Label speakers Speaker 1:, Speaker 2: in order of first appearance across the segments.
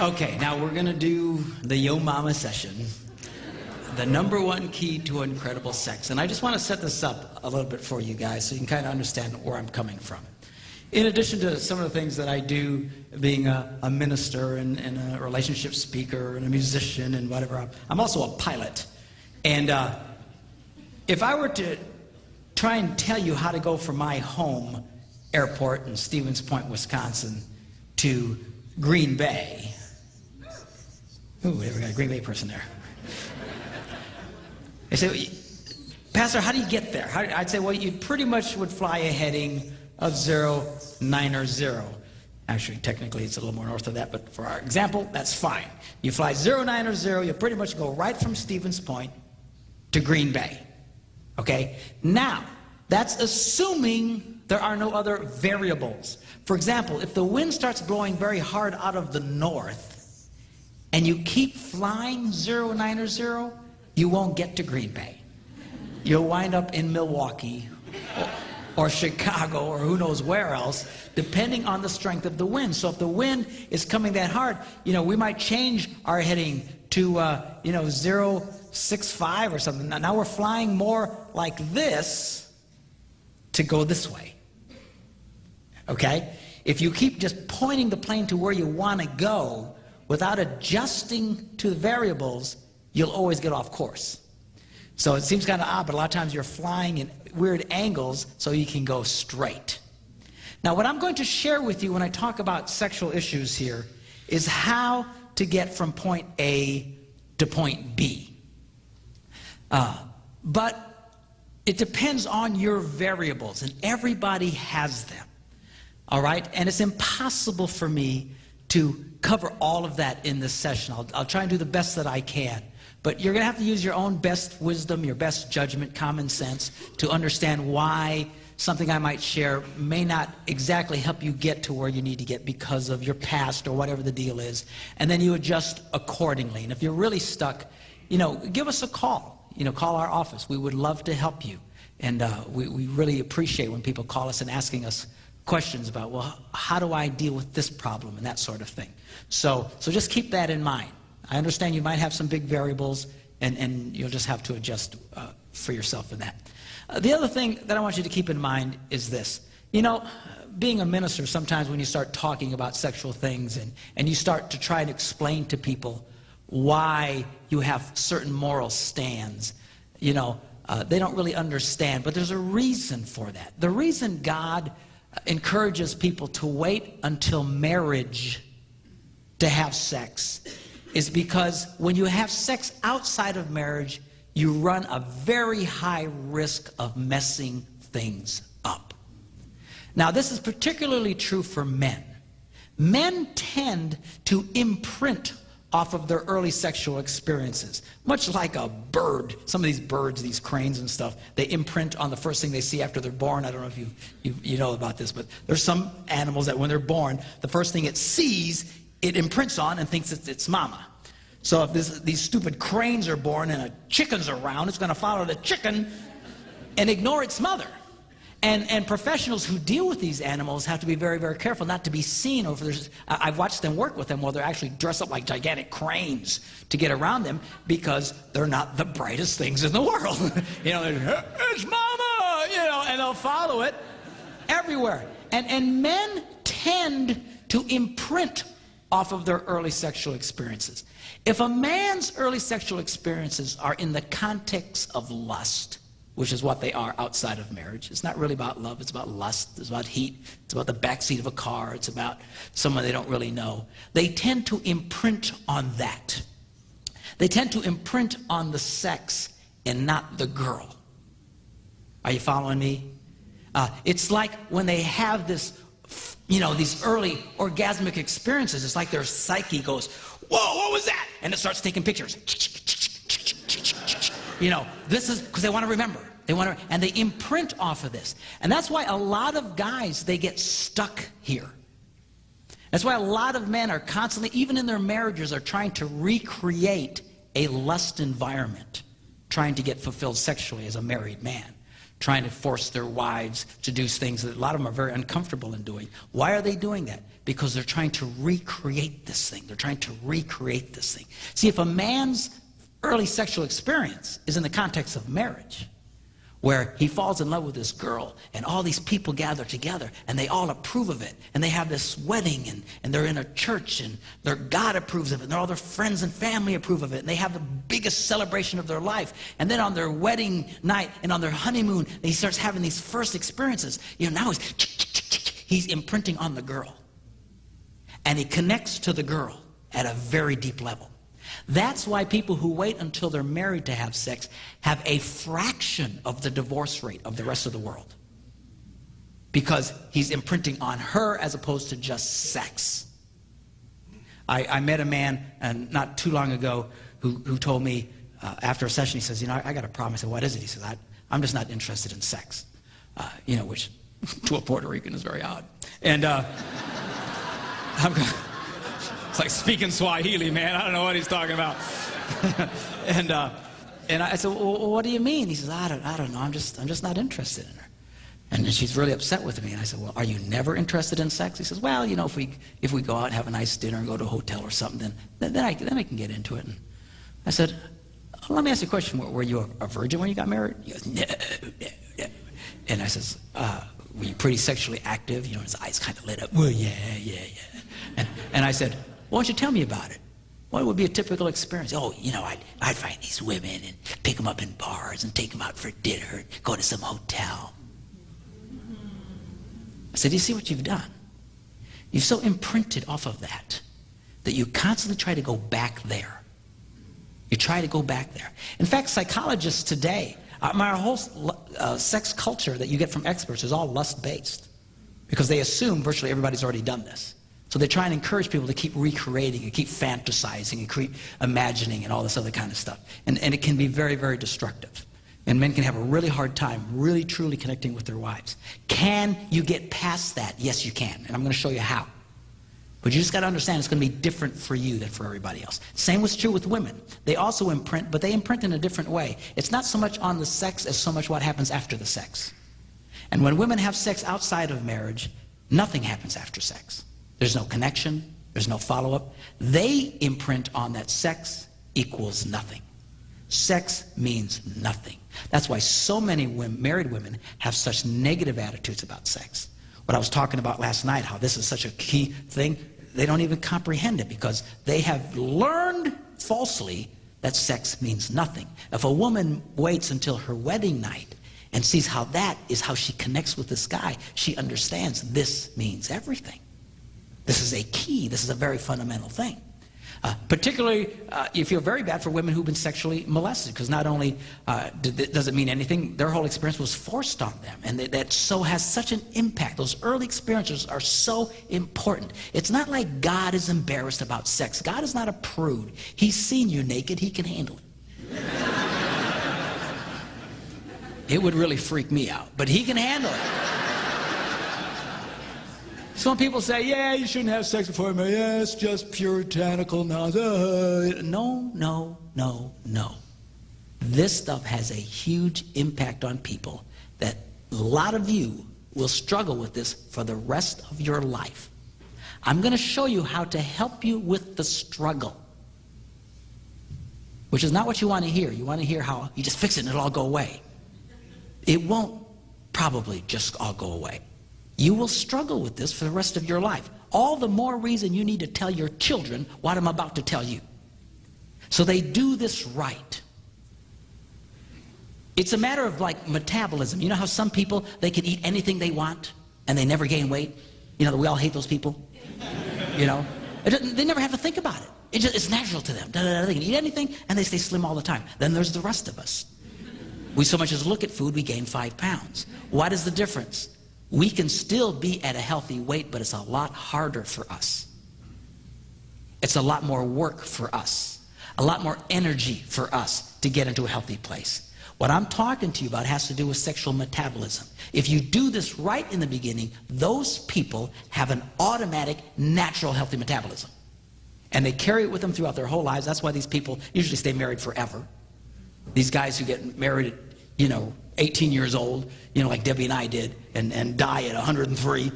Speaker 1: Okay, now we're going to do the Yo Mama session. The #1 key to incredible sex. And I just want to set this up a little bit for you guys so you can kind of understand where I'm coming from. In addition to some of the things that I do, being a minister and a relationship speaker and a musician and whatever, I'm also a pilot. And if I were to try and tell you how to go from my home airport in Stevens Point, Wisconsin, to Green Bay. Ooh, we got a Green Bay person there. They say, Pastor, how do you get there? I'd say, well, you pretty much would fly a heading of 090. Actually, technically, it's a little more north of that, but for our example, that's fine. You fly 090, you pretty much go right from Stevens Point to Green Bay. Okay? Now, that's assuming there are no other variables. For example, if the wind starts blowing very hard out of the north, and you keep flying 090, you won't get to Green Bay. You'll wind up in Milwaukee or Chicago or who knows where else, depending on the strength of the wind. So if the wind is coming that hard, we might change our heading to 065 or something. Now we're flying more like this to go this way. Okay? If you keep just pointing the plane to where you want to go without adjusting to the variables, you'll always get off course. So it seems kind of odd, but a lot of times you're flying in weird angles so you can go straight. Now, what I'm going to share with you when I talk about sexual issues here is how to get from point A to point B. But it depends on your variables, and everybody has them. All right? And it's impossible for me to cover all of that in this session. I'll try and do the best that I can. But you're going to have to use your own best wisdom, your best judgment, common sense, to understand why something I might share may not exactly help you get to where you need to get because of your past or whatever the deal is. And then you adjust accordingly. And if you're really stuck, give us a call. Call our office. We would love to help you. And we really appreciate when people call us and asking us questions about, well, how do I deal with this problem and that sort of thing. So just keep that in mind. I understand you might have some big variables, and you'll just have to adjust for yourself in that. The other thing that I want you to keep in mind is this. Being a minister, sometimes when you start talking about sexual things and you start to try and explain to people why you have certain moral stands, they don't really understand, but there's a reason for that. The reason God encourages people to wait until marriage to have sex is because when you have sex outside of marriage, you run a very high risk of messing things up. Now, this is particularly true for men. Men tend to imprint off of their early sexual experiences, much like a bird. Some of these birds, these cranes and stuff, they imprint on the first thing they see after they're born. I don't know if you know about this, but there's some animals that when they're born, the first thing it sees, it imprints on and thinks it's mama. So if these stupid cranes are born and a chicken's around, it's going to follow the chicken and ignore its mother. And professionals who deal with these animals have to be very, very careful not to be seen over. I've watched them work with them while they're actually dressed up like gigantic cranes to get around them because they're not the brightest things in the world. It's mama, and they'll follow it everywhere. And men tend to imprint off of their early sexual experiences. If a man's early sexual experiences are in the context of lust, which is what they are outside of marriage. It's not really about love. It's about lust. It's about heat. It's about the backseat of a car. It's about someone they don't really know. They tend to imprint on that. They tend to imprint on the sex and not the girl. Are you following me? It's like when they have this, these early orgasmic experiences, it's like their psyche goes, whoa, what was that? And it starts taking pictures. This is because they want to remember. And they imprint off of this. And that's why a lot of guys, they get stuck here. That's why a lot of men are constantly, even in their marriages, are trying to recreate a lust environment, trying to get fulfilled sexually as a married man, trying to force their wives to do things that a lot of them are very uncomfortable in doing. Why are they doing that? because they're trying to recreate this thing. They're trying to recreate this thing. See, if a man's early sexual experience is in the context of marriage, where he falls in love with this girl and all these people gather together and they all approve of it and they have this wedding and they're in a church and their God approves of it and all their friends and family approve of it and they have the biggest celebration of their life, and then on their wedding night and on their honeymoon he starts having these first experiences. You know, now he's imprinting on the girl and he connects to the girl at a very deep level. That's why people who wait until they're married to have sex have a fraction of the divorce rate of the rest of the world. Because he's imprinting on her as opposed to just sex. I met a man not too long ago who told me after a session, he says, you know, I got a problem. I said, what is it? He says, I'm just not interested in sex. You know, which to a Puerto Rican is very odd. And it's like speaking Swahili, man. I don't know what he's talking about. and I said, well, what do you mean? He says, I don't know. I'm just not interested in her. And then she's really upset with me. And I said, well, are you never interested in sex? He says, well, you know, if we go out and have a nice dinner and go to a hotel or something, then I can get into it. And I said, let me ask you a question. Were you a virgin when you got married? He goes, no. And I says, were you pretty sexually active? You know, his eyes kind of lit up. Well, yeah. And I said, why don't you tell me about it? What would be a typical experience? Oh, you know, I'd find these women and pick them up in bars and take them out for dinner and go to some hotel. I said, you see what you've done? You've so imprinted off of that you constantly try to go back there. You try to go back there. In fact, psychologists today, my whole sex culture that you get from experts is all lust-based because they assume virtually everybody's already done this. So they try and encourage people to keep recreating and keep fantasizing and keep imagining and all this other kind of stuff. And it can be very, very destructive. And men can have a really hard time really truly connecting with their wives. Can you get past that? Yes, you can. And I'm going to show you how. But you just got to understand it's going to be different for you than for everybody else. Same was true with women. They also imprint, but they imprint in a different way. It's not so much on the sex as so much what happens after the sex. And when women have sex outside of marriage, nothing happens after sex. There's no connection. There's no follow-up. They imprint on that sex equals nothing. Sex means nothing. That's why so many married women have such negative attitudes about sex. What I was talking about last night, how this is such a key thing, they don't even comprehend it because they have learned falsely that sex means nothing. If a woman waits until her wedding night and sees how that is how she connects with this guy, she understands this means everything. This is a key. This is a very fundamental thing. Particularly, you feel very bad for women who've been sexually molested because not only does it mean anything, their whole experience was forced on them. And that so has such an impact. Those early experiences are so important. It's not like God is embarrassed about sex. God is not a prude. He's seen you naked. He can handle it. It would really freak me out, but he can handle it. Some people say, yeah, you shouldn't have sex before marriage. Yeah, it's just puritanical nonsense. No. This stuff has a huge impact on people that a lot of you will struggle with this for the rest of your life. I'm going to show you how to help you with the struggle, which is not what you want to hear. You want to hear how you just fix it and it'll all go away. It won't probably just all go away. You will struggle with this for the rest of your life. All the more reason you need to tell your children what I'm about to tell you, so they do this right. It's a matter of like metabolism. You know how some people, they can eat anything they want and they never gain weight? You know, we all hate those people. You know, they never have to think about it. It's natural to them. They can eat anything and they stay slim all the time. Then there's the rest of us. We so much as look at food, we gain 5 pounds. What is the difference? We can still be at a healthy weight, but it's a lot harder for us. It's a lot more work for us, a lot more energy for us to get into a healthy place. What I'm talking to you about has to do with sexual metabolism. If you do this right in the beginning, those people have an automatic, natural, healthy metabolism. And they carry it with them throughout their whole lives. That's why these people usually stay married forever. These guys who get married 18 years old, like Debbie and I did, and die at 103,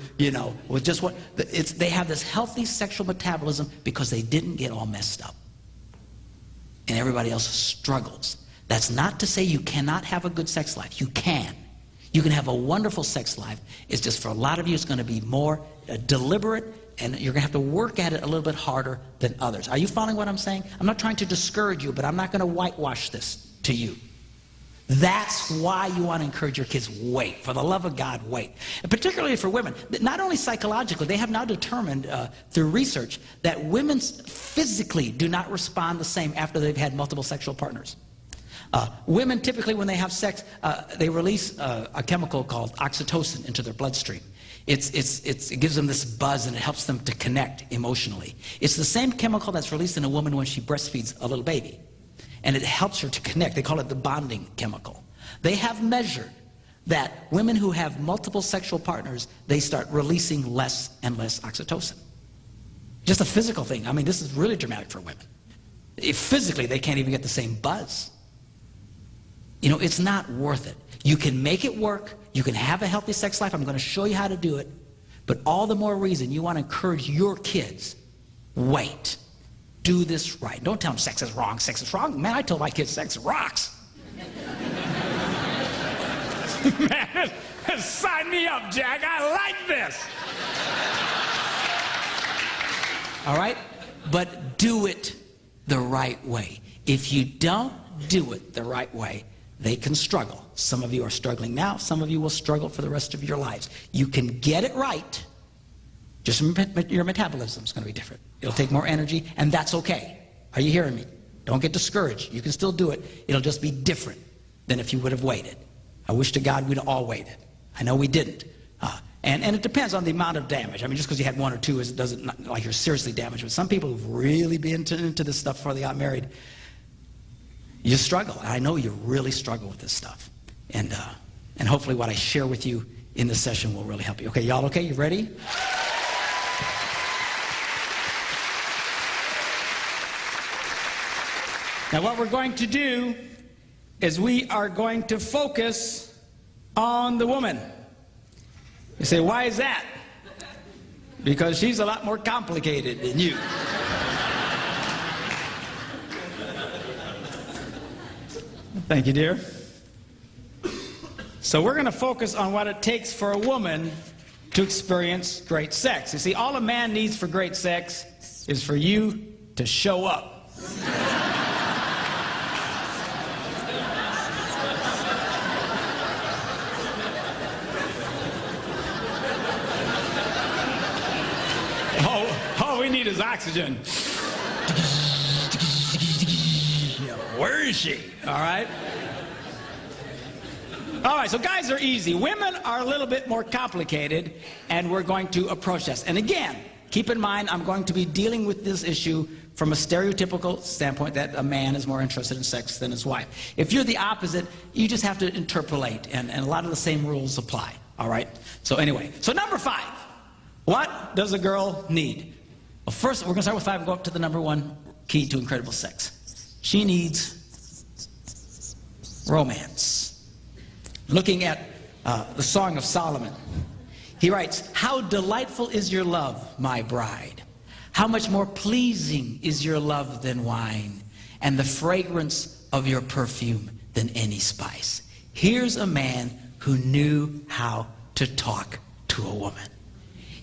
Speaker 1: with just what, they have this healthy sexual metabolism because they didn't get all messed up. And everybody else struggles. That's not to say you cannot have a good sex life. You can. You can have a wonderful sex life. It's just for a lot of you, it's going to be more deliberate, and you're going to have to work at it a little bit harder than others. Are you following what I'm saying? I'm not trying to discourage you, but I'm not going to whitewash this to you. That's why you want to encourage your kids, wait. For the love of God, wait. And particularly for women, not only psychologically, they have now determined through research that women physically do not respond the same after they've had multiple sexual partners. Women typically, when they have sex, they release a chemical called oxytocin into their bloodstream. It gives them this buzz, and it helps them to connect emotionally. It's the same chemical that's released in a woman when she breastfeeds a little baby. And it helps her to connect. They call it the bonding chemical. They have measured that women who have multiple sexual partners, they start releasing less and less oxytocin. Just a physical thing. I mean, this is really dramatic for women. Physically, they can't even get the same buzz. It's not worth it. You can make it work. You can have a healthy sex life. I'm going to show you how to do it. But all the more reason you want to encourage your kids, wait. Do this right. Don't tell them sex is wrong. Sex is wrong. Man, I told my kids sex rocks. Man, sign me up, Jack. I like this. All right? But do it the right way. If you don't do it the right way, they can struggle. Some of you are struggling now. Some of you will struggle for the rest of your lives. You can get it right. Just your metabolism is going to be different. It'll take more energy, and that's okay. Are you hearing me? Don't get discouraged. You can still do it. It'll just be different than if you would have waited. I wish to God we'd all waited. I know we didn't. And it depends on the amount of damage. I mean, just because you had one or two, it doesn't not like you're seriously damaged. But some people who've really been into this stuff before they got married, you struggle. I know you really struggle with this stuff. And hopefully what I share with you in this session will really help you. Okay, y'all okay? You ready? Now what we're going to do is we are going to focus on the woman. You say, why is that? Because she's a lot more complicated than you. Thank you, dear. So we're going to focus on what it takes for a woman to experience great sex. You see, all a man needs for great sex is for you to show up. All we need is oxygen. Where is she? All right? All right, so guys are easy. Women are a little bit more complicated, and we're going to approach this. And again, keep in mind, I'm going to be dealing with this issue from a stereotypical standpoint that a man is more interested in sex than his wife. If you're the opposite, you just have to interpolate, and a lot of the same rules apply. All right? So anyway, so number 5. What does a girl need? Well, first, we're going to start with 5 and go up to the number 1 key to incredible sex. She needs romance. Looking at the Song of Solomon, he writes, "How delightful is your love, my bride. How much more pleasing is your love than wine, and the fragrance of your perfume than any spice." Here's a man who knew how to talk to a woman.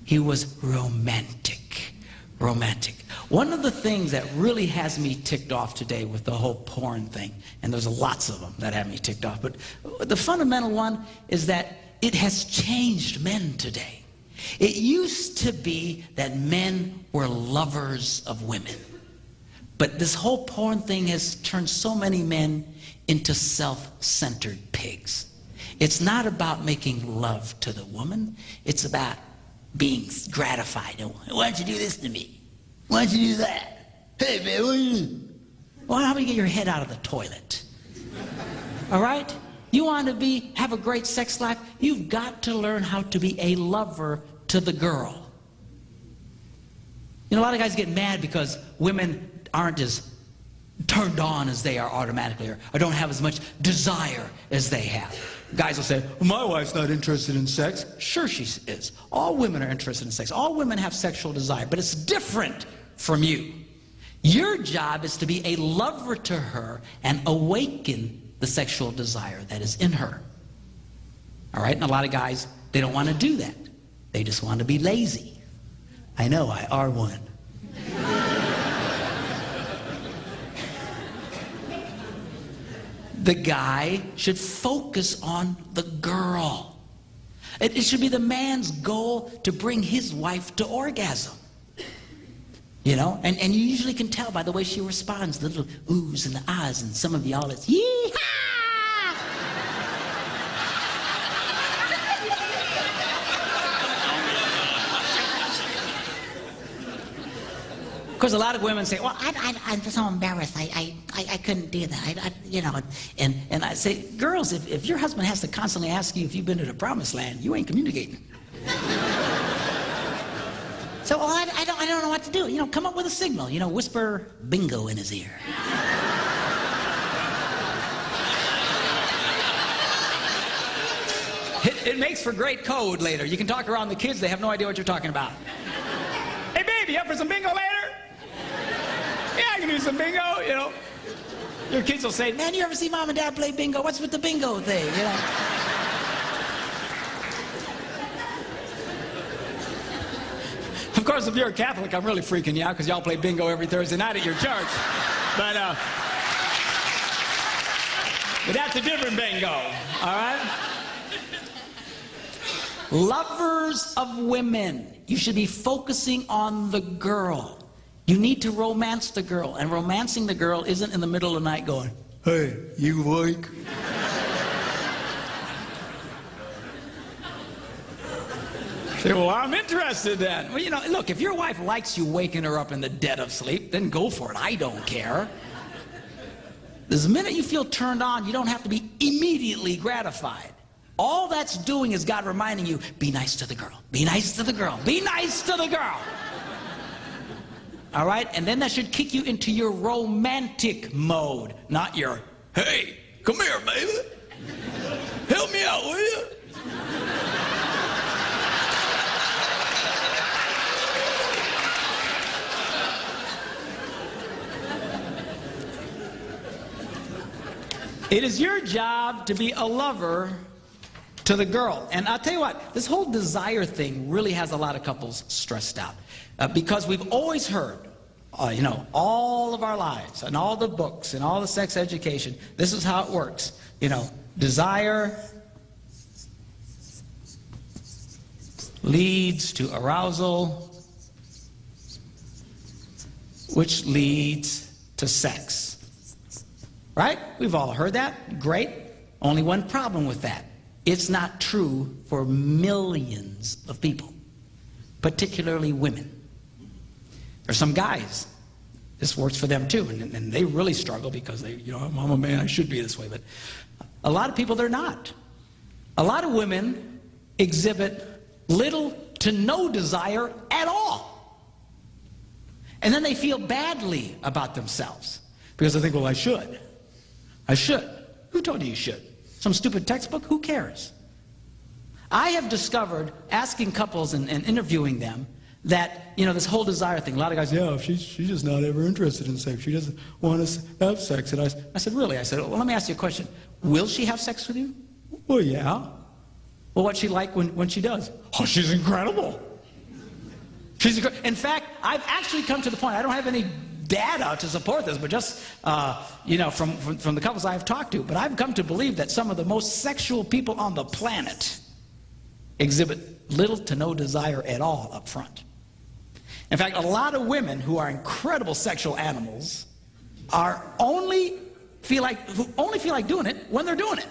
Speaker 1: He was romantic. Romantic. One of the things that really has me ticked off today with the whole porn thing, and there's lots of them that have me ticked off, but the fundamental one is that it has changed men today. It used to be that men were lovers of women, but this whole porn thing has turned so many men into self-centered pigs. It's not about making love to the woman, it's about being gratified. Why don't you do this to me? Why don't you do that? Hey, man, what do you do? Well, how do you get your head out of the toilet? All right? You want to have a great sex life? You've got to learn how to be a lover to the girl. You know, a lot of guys get mad because women aren't as turned on as they are automatically, or don't have as much desire as they have. Guys will say, well, my wife's not interested in sex. Sure she is. All women are interested in sex. All women have sexual desire, but it's different from you. Your job is to be a lover to her and awaken the sexual desire that is in her. All right? And a lot of guys, they don't want to do that. They just want to be lazy. I know, I are one. The guy should focus on the girl. It should be the man's goal to bring his wife to orgasm. You know, and you usually can tell by the way she responds, the little oohs and the ahs, and some of y'all it's yee-haw! Of course, a lot of women say, well, I'm so embarrassed. I couldn't do that. You know, and I say, girls, if your husband has to constantly ask you if you've been to the promised land, you ain't communicating. So, well, I don't know what to do. You know, come up with a signal. You know, whisper bingo in his ear. It makes for great code later. You can talk around the kids. They have no idea what you're talking about. Hey, baby, up for some bingo later? Yeah, I can do some bingo, you know. Your kids will say, man, you ever see mom and dad play bingo? What's with the bingo thing, you know? Of course, if you're a Catholic, I'm really freaking you out because y'all play bingo every Thursday night at your church. But that's a different bingo, all right? Lovers of women, you should be focusing on the girl. You need to romance the girl, and romancing the girl isn't in the middle of the night going, hey, you awake? Say, well, I'm interested then. Well, you know, look, if your wife likes you waking her up in the dead of sleep, then go for it. I don't care. The minute you feel turned on, you don't have to be immediately gratified. All that's doing is God reminding you, be nice to the girl. Be nice to the girl. Be nice to the girl. All right? And then that should kick you into your romantic mode, not your, hey, come here, baby. Help me out, will you? It is your job to be a lover to the girl. And I'll tell you what, this whole desire thing really has a lot of couples stressed out. Because we've always heard, you know, all of our lives, and all the books, and all the sex education, this is how it works. You know, desire leads to arousal, which leads to sex. Right? We've all heard that. Great. Only one problem with that. It's not true for millions of people, particularly women. There's some guys, this works for them too, and they really struggle because they, you know, I'm a man, I should be this way, but a lot of people, they're not. A lot of women exhibit little to no desire at all. And then they feel badly about themselves because they think, well, I should. I should. Who told you you should? Some stupid textbook? Who cares? I have discovered, asking couples and interviewing them, that, you know, this whole desire thing, a lot of guys, yeah, she's just not ever interested in sex. She doesn't want to have sex. And I said, really? I said, well, let me ask you a question. Will she have sex with you? Well, yeah. Well, what's she like when she does? Oh, she's incredible. In fact, I've actually come to the point, I don't have any data to support this, but just, you know, from the couples I've talked to, but I've come to believe that some of the most sexual people on the planet exhibit little to no desire at all up front. In fact, a lot of women who are incredible sexual animals are only feel like doing it when they're doing it.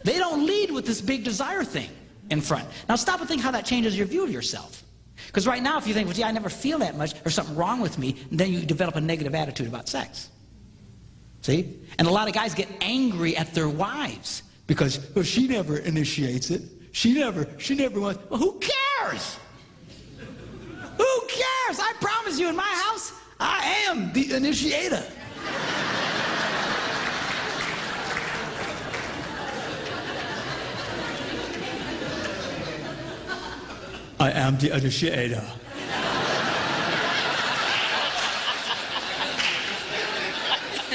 Speaker 1: They don't lead with this big desire thing in front. Now stop and think how that changes your view of yourself. Because right now, if you think, well, gee, I never feel that much, there's something wrong with me, then you develop a negative attitude about sex. See? And a lot of guys get angry at their wives because, well, she never initiates it. She never wants. Well, who cares? Who cares? I promise you, in my house, I am the initiator.
Speaker 2: I am the initiator.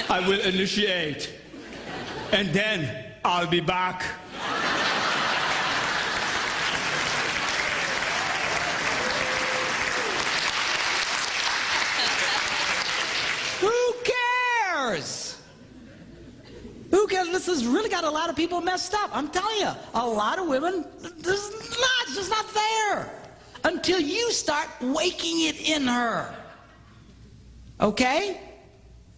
Speaker 2: I will initiate, and then I'll be back.
Speaker 1: Who cares? Who cares? This has really got a lot of people messed up. I'm telling you, a lot of women, it's just not there until you start waking it in her. Okay?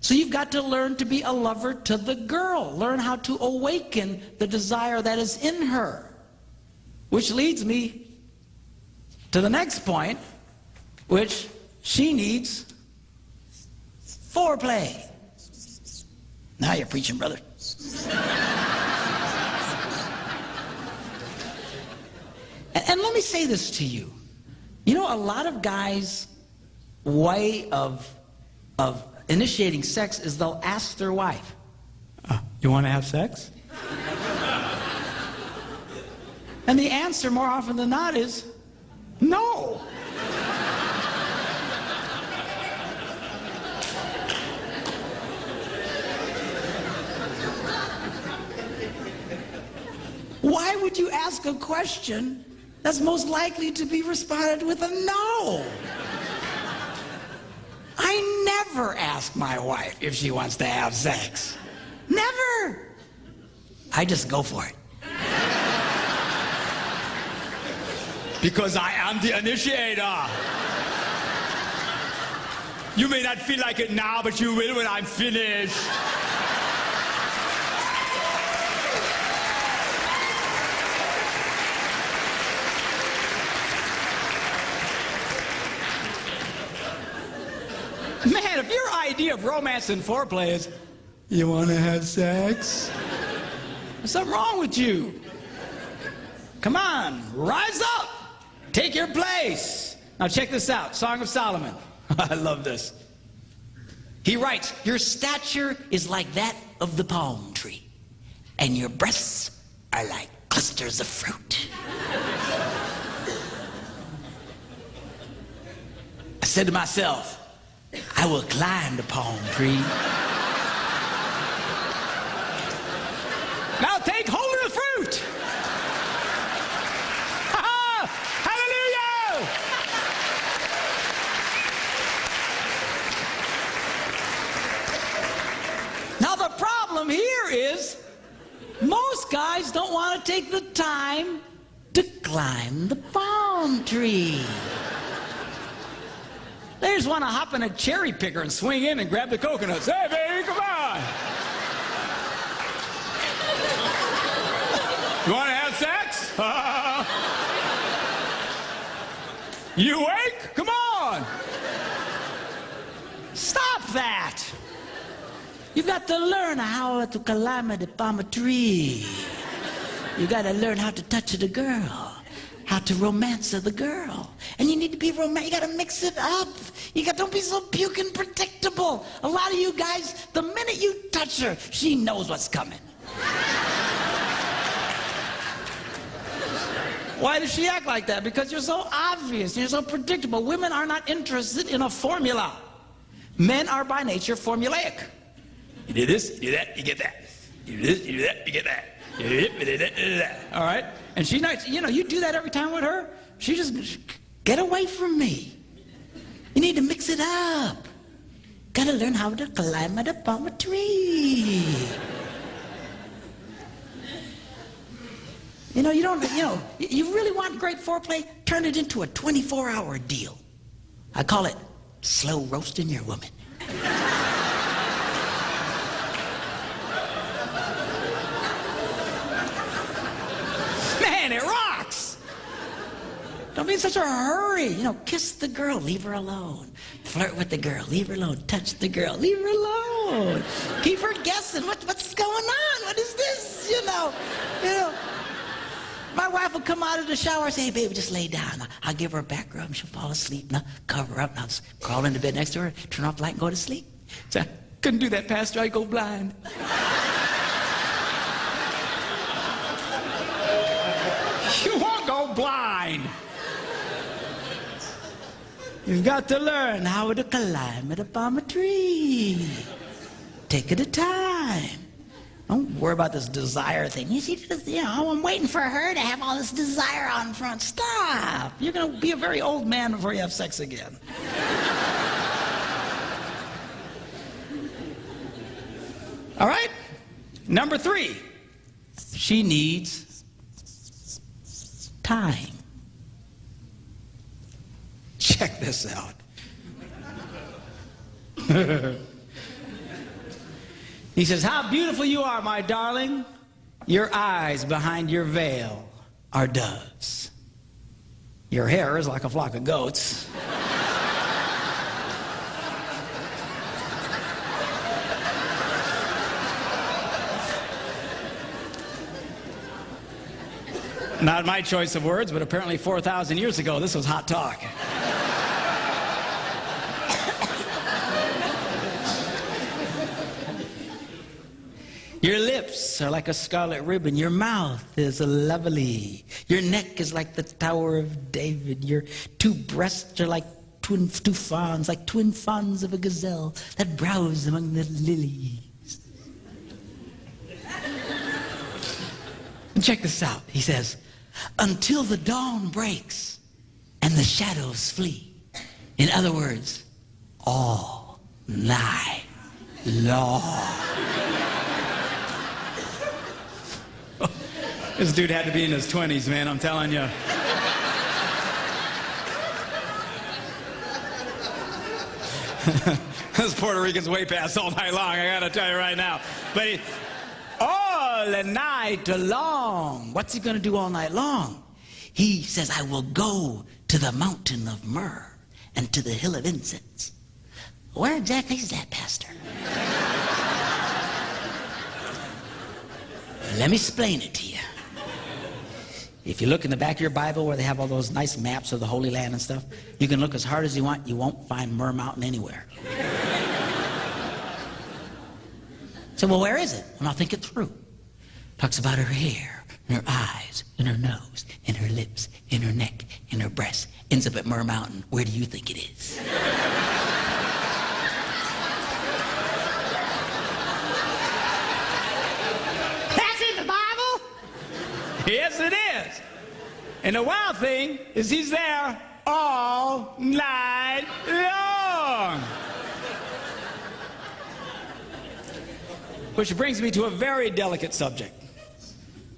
Speaker 1: So you've got to learn to be a lover to the girl. Learn how to awaken the desire that is in her. Which leads me to the next point, which she needs foreplay. Now you're preaching, brother. And let me say this to you. You know, a lot of guys' way of initiating sex is they'll ask their wife,
Speaker 2: You want to have sex?
Speaker 1: and the answer more often than not is no. Why would you ask a question that's most likely to be responded with a no? I never ask my wife if she wants to have sex. Never. I just go for it.
Speaker 2: Because I am the initiator. You may not feel like it now, but you will when I'm finished.
Speaker 1: Man, if your idea of romance and foreplay is,
Speaker 2: You want to have sex?
Speaker 1: there's something wrong with you. Come on, rise up. Take your place. Now check this out, Song of Solomon. I love this. He writes, your stature is like that of the palm tree, and your breasts are like clusters of fruit. I said to myself, I will climb the palm tree. Now take hold of the fruit. Hallelujah! Now the problem here is most guys don't want to take the time to climb the palm tree. They just want to hop in a cherry picker and swing in and grab the coconuts. Hey, baby, come on.
Speaker 2: You want to have sex? You awake? Come on.
Speaker 1: Stop that. You've got to learn how to climb the palm tree. You got to learn how to touch the girl, how to romance the girl. And you need to be romantic. You got to mix it up. Don't be so puking predictable. A lot of you guys, the minute you touch her, she knows what's coming. Why does she act like that? Because you're so obvious. You're so predictable. Women are not interested in a formula. Men are by nature formulaic. You do this, you do that, you get that. You do this, you do that, you get that. You do that, you do that. All right? And she's not, you do that every time with her. She just, get away from me. You need to mix it up. Gotta learn how to climb the palm tree. You really want great foreplay? Turn it into a 24-hour deal. I call it slow roasting your woman. Man, it rocks! Don't be in such a hurry. Kiss the girl, leave her alone. Flirt with the girl, leave her alone. Touch the girl, leave her alone. Keep her guessing. What's going on? What is this? My wife will come out of the shower and say, hey, baby, just lay down. I'll give her a back rub. She'll fall asleep. And I'll cover her up. And I'll just crawl into bed next to her, turn off the light, and go to sleep. So I couldn't do that, Pastor. I'd go blind. You won't go blind. You've got to learn how to climb it up on a tree. Take it a time. Don't worry about this desire thing. You see, I'm waiting for her to have all this desire on front. Stop. You're going to be a very old man before you have sex again. All right? Number 3. She needs time. Check this out. He says, how beautiful you are, my darling. Your eyes behind your veil are doves. Your hair is like a flock of goats. Not my choice of words, but apparently 4,000 years ago, this was hot talk. Your lips are like a scarlet ribbon. Your mouth is lovely. Your neck is like the Tower of David. Your 2 breasts are like two fawns, like twin fawns of a gazelle that browse among the lilies. And check this out. He says, until the dawn breaks and the shadows flee. In other words, all night long. This dude had to be in his 20s, man, I'm telling you. This Puerto Rican's way past all night long, I gotta tell you right now. But all night long. What's he gonna do all night long? He says, I will go to the mountain of myrrh and to the hill of incense. Where exactly is that, Pastor? Let me explain it to you. If you look in the back of your Bible where they have all those nice maps of the Holy Land and stuff, you can look as hard as you want, you won't find Myrrh Mountain anywhere. So, well, where is it? Well, I'll think it through. Talks about her hair, and her eyes, and her nose, and her lips, and her neck, and her breasts. Ends up at Myrrh Mountain. Where do you think it is? Yes, it is. And the wild thing is he's there all night long. Which brings me to a very delicate subject.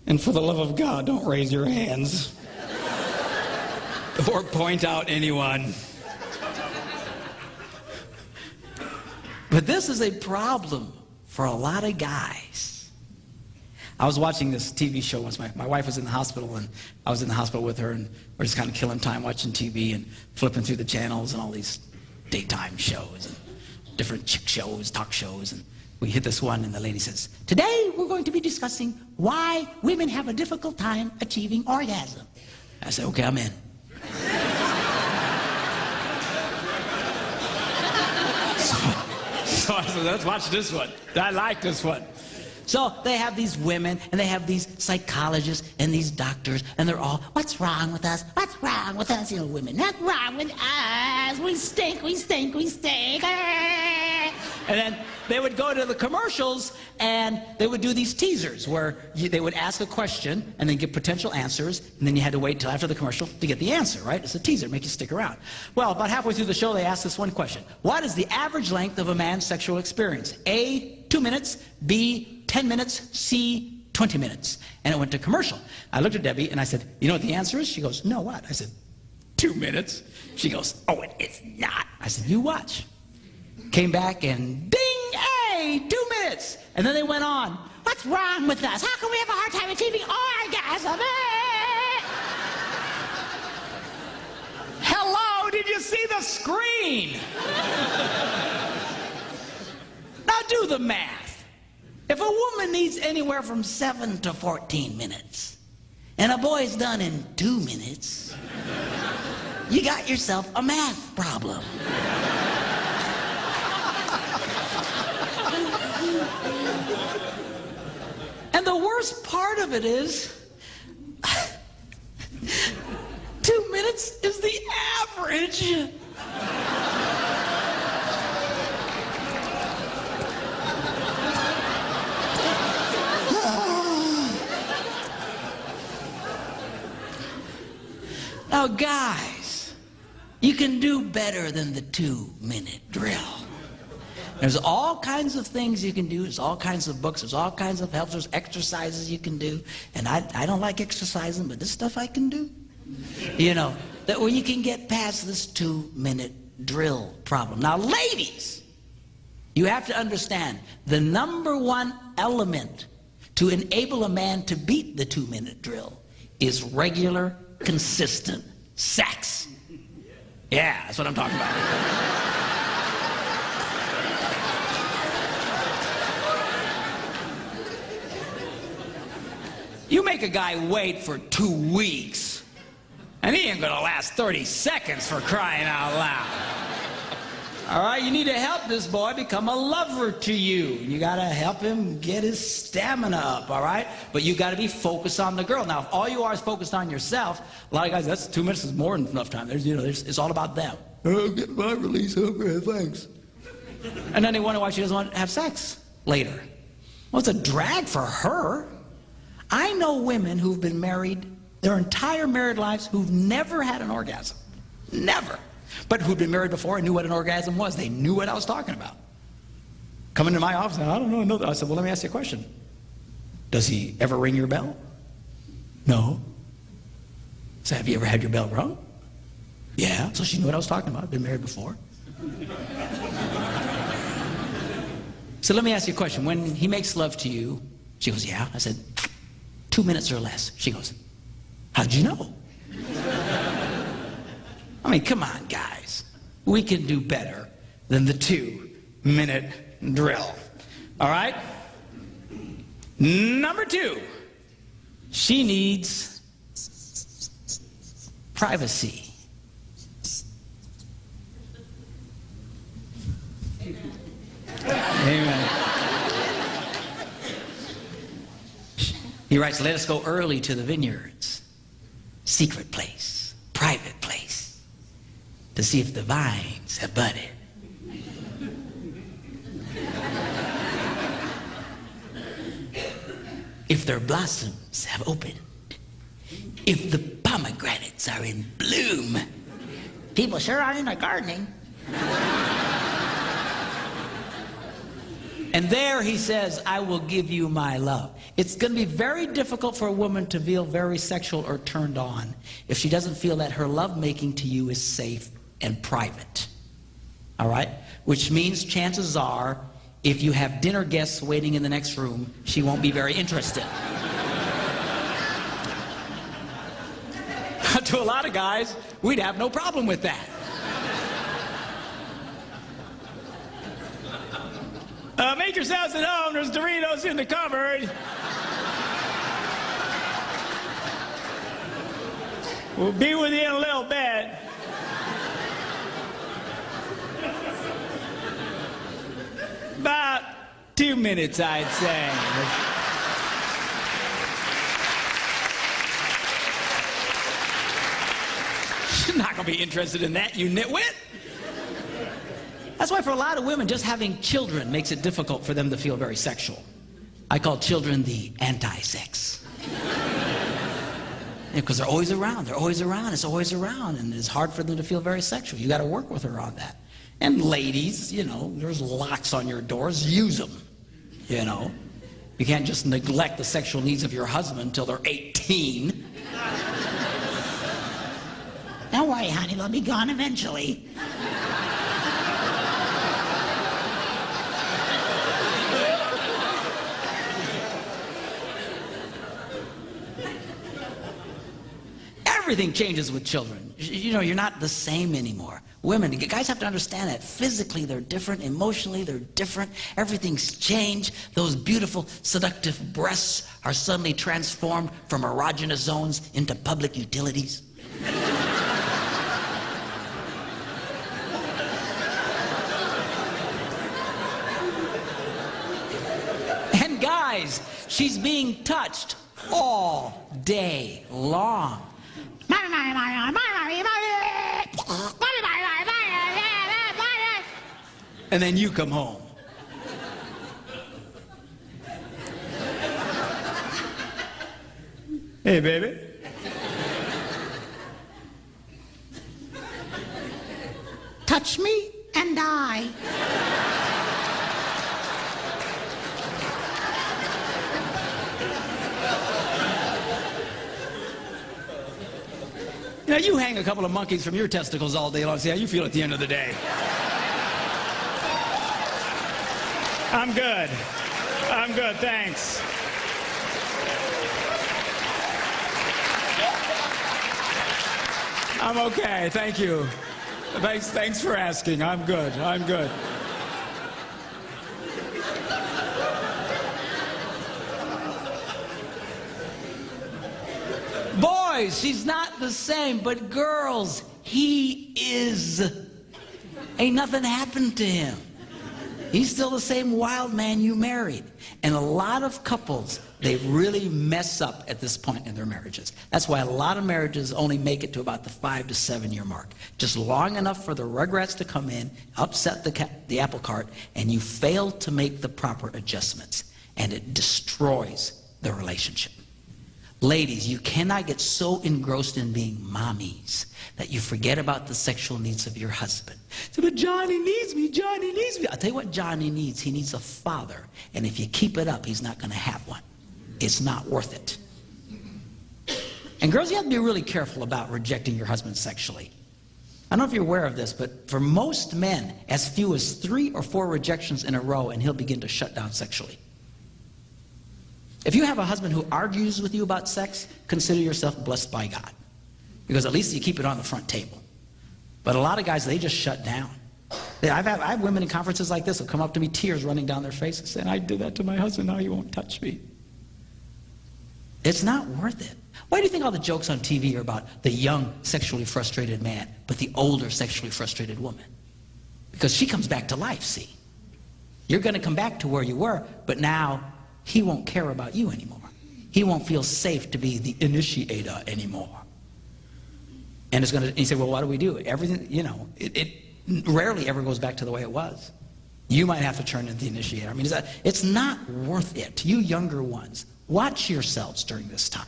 Speaker 1: And for the love of God, don't raise your hands or point out anyone. But this is a problem for a lot of guys. I was watching this TV show once. My wife was in the hospital, and I was in the hospital with her, and we're just kind of killing time watching TV and flipping through the channels and all these daytime shows and different chick shows, talk shows. And we hit this one, and the lady says, today we're going to be discussing why women have a difficult time achieving orgasm. I said, okay, I'm in. So I said, let's watch this one. I like this one. So they have these women, and they have these psychologists and these doctors, and they're all, what's wrong with us? What's wrong with us? You know, women, what's wrong with us? We stink, we stink, we stink. And then they would go to the commercials, and they would do these teasers where they would ask a question and then give potential answers, and then you had to wait until after the commercial to get the answer, right? It's a teaser, make you stick around. Well, about halfway through the show, they asked this one question. What is the average length of a man's sexual experience? A, 2 minutes, B, 10 minutes, C, 20 minutes. And it went to commercial. I looked at Debbie and I said, you know what the answer is? She goes, no, what? I said, 2 minutes. She goes, oh, it is not. I said, you watch. Came back and ding, A, 2 minutes. And then they went on. What's wrong with us? How can we have a hard time achieving orgasm? Hello, did you see the screen? Now do the math. If a woman needs anywhere from 7 to 14 minutes, and a boy's done in 2 minutes, you got yourself a math problem. And the worst part of it is, 2 minutes is the average. Now, guys, you can do better than the 2-minute drill. There's all kinds of things you can do. There's all kinds of books. There's all kinds of helps. There's exercises you can do. And I don't like exercising, but this stuff I can do. You know, that where you can get past this 2-minute drill problem. Now, ladies, you have to understand the #1 element to enable a man to beat the 2-minute drill is regular, consistent sex. Yeah, that's what I'm talking about. You make a guy wait for 2 weeks, and he ain't gonna last 30 seconds, for crying out loud. All right, you need to help this boy become a lover to you. You gotta help him get his stamina up, all right? But you gotta be focused on the girl. Now, if all you are is focused on yourself, a lot of guys, that's 2 minutes is more than enough time. It's all about them. Oh, get my release, okay, thanks. And then they wonder why she doesn't want to have sex later. Well, it's a drag for her. I know women who've been married their entire married lives who've never had an orgasm. Never. But who'd been married before and knew what an orgasm was. They knew what I was talking about. Come into my office, and I don't know. I said, well, let me ask you a question. Does he ever ring your bell? No. So have you ever had your bell rung? Yeah. So she knew what I was talking about. Been married before. So let me ask you a question. When he makes love to you, she goes, yeah. I said, 2 minutes or less. She goes, how'd you know? I mean, come on, guys. We can do better than the 2-minute drill. All right? #2, she needs privacy. Amen. He writes, let us go early to the vineyards, secret place, private place, to see if the vines have budded. If their blossoms have opened, if the pomegranates are in bloom. People sure are into gardening. And there he says, I will give you my love. It's going to be very difficult for a woman to feel very sexual or turned on if she doesn't feel that her lovemaking to you is safe and private. All right? Which means chances are, if you have dinner guests waiting in the next room, she won't be very interested. To a lot of guys, we'd have no problem with that. Make yourselves at home. There's Doritos in the cupboard. We'll be with you in a little bit. About 2 minutes, I'd say. You're not going to be interested in that, you nitwit. That's why for a lot of women, just having children makes it difficult for them to feel very sexual. I call children the anti-sex. Because they're always around, it's always around, and it's hard for them to feel very sexual. You got to work with her on that. And ladies, you know, there's locks on your doors, use them, you know. You can't just neglect the sexual needs of your husband until they're 18. Don't worry, honey, they'll be gone eventually. Everything changes with children. You know, you're not the same anymore. Women, guys have to understand that physically they're different, emotionally they're different, everything's changed. Those beautiful, seductive breasts are suddenly transformed from erogenous zones into public utilities. And guys, she's being touched all day long. and then you come home. Hey, baby. Touch me and die. You know, you hang a couple of monkeys from your testicles all day long. See how you feel at the end of the day.
Speaker 2: I'm good. I'm good, thanks. I'm okay, thank you. Thanks for asking. I'm good. I'm good.
Speaker 1: Boys, she's not the same, but girls, he is. Ain't nothing happened to him. He's still the same wild man you married. And a lot of couples, they really mess up at this point in their marriages. That's why a lot of marriages only make it to about the 5 to 7 year mark. Just long enough for the rugrats to come in, upset the apple cart, and you fail to make the proper adjustments. And it destroys the relationship. Ladies, you cannot get so engrossed in being mommies that you forget about the sexual needs of your husband. So, but Johnny needs me, Johnny needs me. I'll tell you what Johnny needs. He needs a father. And if you keep it up, he's not going to have one. It's not worth it. And girls, you have to be really careful about rejecting your husband sexually. I don't know if you're aware of this, but for most men, as few as 3 or 4 rejections in a row, and he'll begin to shut down sexually. If you have a husband who argues with you about sex, consider yourself blessed by God. Because at least you keep it on the front table. But a lot of guys, they just shut down. I have women in conferences like this who come up to me, tears running down their faces, saying, I did that to my husband, now he won't touch me. It's not worth it. Why do you think all the jokes on TV are about the young, sexually frustrated man, but the older, sexually frustrated woman? Because she comes back to life, see? You're going to come back to where you were, but now he won't care about you anymore. He won't feel safe to be the initiator anymore. And it's going to, you say, well, what do we do? Everything, you know, it rarely ever goes back to the way it was. You might have to turn into the initiator. I mean, it's not worth it. You younger ones, watch yourselves during this time.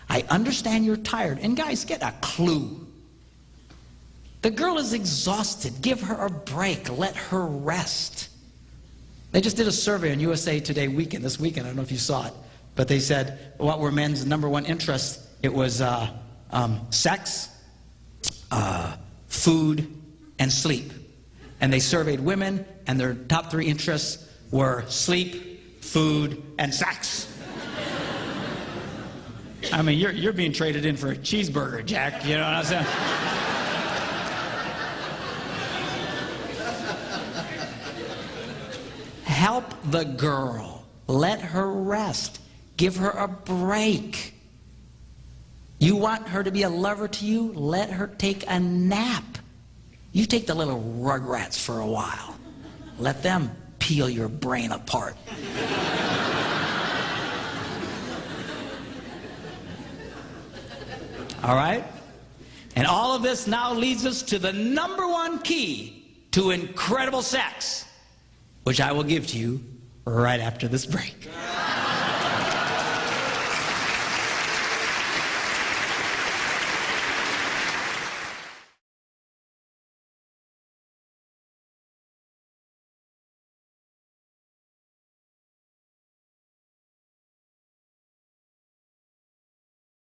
Speaker 1: I understand you're tired. And guys, get a clue. The girl is exhausted. Give her a break. Let her rest. They just did a survey on USA Today weekend, this weekend. I don't know if you saw it. But they said, what were men's #1 interests? It was sex, food, and sleep. And they surveyed women, and their top 3 interests were sleep, food, and sex. I mean, you're being traded in for a cheeseburger, Jack. You know what I'm saying? Help the girl. Let her rest. Give her a break. You want her to be a lover to you? Let her take a nap. You take the little rugrats for a while. Let them peel your brain apart. All right? And all of this now leads us to the #1 key to incredible sex, which I will give to you right after this break.